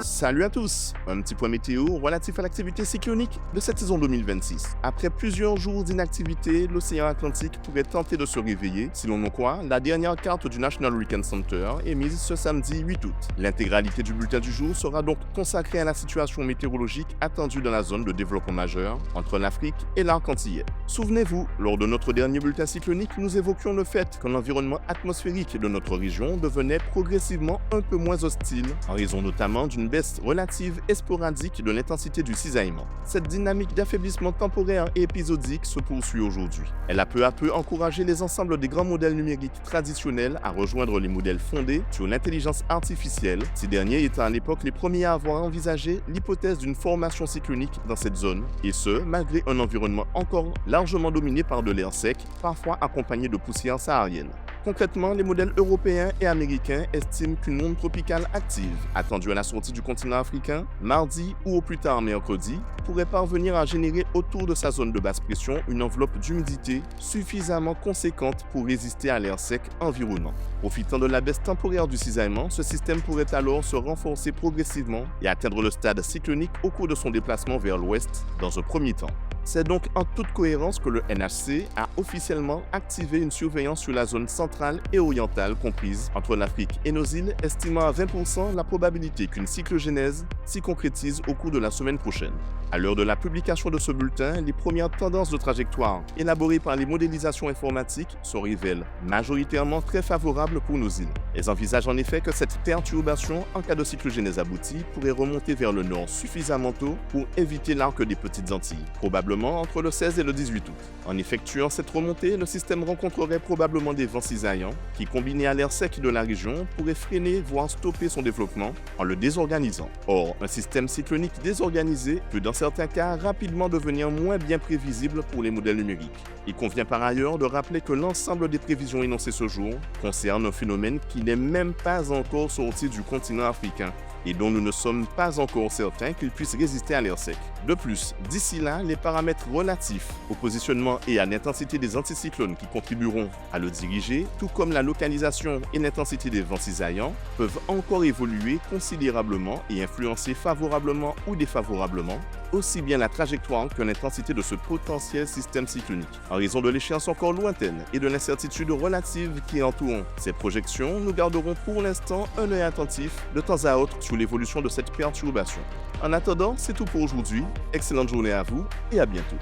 Salut à tous! Un petit point météo relatif à l'activité cyclonique de cette saison 2026. Après plusieurs jours d'inactivité, l'océan Atlantique pourrait tenter de se réveiller, si l'on en croit la dernière carte du National Hurricane Center émise ce samedi 8 août. L'intégralité du bulletin du jour sera donc consacrée à la situation météorologique attendue dans la zone de développement majeur entre l'Afrique et l'arc antillais. Souvenez-vous, lors de notre dernier bulletin cyclonique, nous évoquions le fait que l'environnement atmosphérique de notre région devenait progressivement un peu moins hostile, en raison notamment d'une baisse relative et sporadique de l'intensité du cisaillement. Cette dynamique d'affaiblissement temporaire et épisodique se poursuit aujourd'hui. Elle a peu à peu encouragé les ensembles des grands modèles numériques traditionnels à rejoindre les modèles fondés sur l'intelligence artificielle, ces derniers étant à l'époque les premiers à avoir envisagé l'hypothèse d'une formation cyclonique dans cette zone, et ce, malgré un environnement encore largement dominé par de l'air sec, parfois accompagné de poussière saharienne. Concrètement, les modèles européens et américains estiment qu'une onde tropicale active, attendue à la sortie du continent africain, mardi ou au plus tard mercredi, pourrait parvenir à générer autour de sa zone de basse pression une enveloppe d'humidité suffisamment conséquente pour résister à l'air sec environnant. Profitant de la baisse temporaire du cisaillement, ce système pourrait alors se renforcer progressivement et atteindre le stade cyclonique au cours de son déplacement vers l'ouest dans un premier temps. C'est donc en toute cohérence que le NHC a officiellement activé une surveillance sur la zone centrale et orientale comprise entre l'Afrique et nos îles, estimant à 20% la probabilité qu'une cyclogénèse s'y concrétise au cours de la semaine prochaine. À l'heure de la publication de ce bulletin, les premières tendances de trajectoire élaborées par les modélisations informatiques se révèlent majoritairement très favorables pour nos îles. Elles envisagent en effet que cette perturbation, en cas de cyclogénèse aboutie, pourrait remonter vers le nord suffisamment tôt pour éviter l'arc des Petites Antilles, probablement entre le 16 et le 18 août. En effectuant cette remontée, le système rencontrerait probablement des vents cisaillants qui, combinés à l'air sec de la région, pourraient freiner voire stopper son développement en le désorganisant. Or, un système cyclonique désorganisé peut dans certains cas rapidement devenir moins bien prévisible pour les modèles numériques. Il convient par ailleurs de rappeler que l'ensemble des prévisions énoncées ce jour concernent un phénomène qui n'est même pas encore sorti du continent africain et dont nous ne sommes pas encore certains qu'il puisse résister à l'air sec. De plus, d'ici là, les paramètres relatifs au positionnement et à l'intensité des anticyclones qui contribueront à le diriger, tout comme la localisation et l'intensité des vents cisaillants, peuvent encore évoluer considérablement et influencer favorablement ou défavorablement aussi bien la trajectoire que l'intensité de ce potentiel système cyclonique. En raison de l'échéance encore lointaine et de l'incertitude relative qui entoure ces projections, nous garderons pour l'instant un œil attentif de temps à autre sur l'évolution de cette perturbation. En attendant, c'est tout pour aujourd'hui. Excellente journée à vous et à bientôt.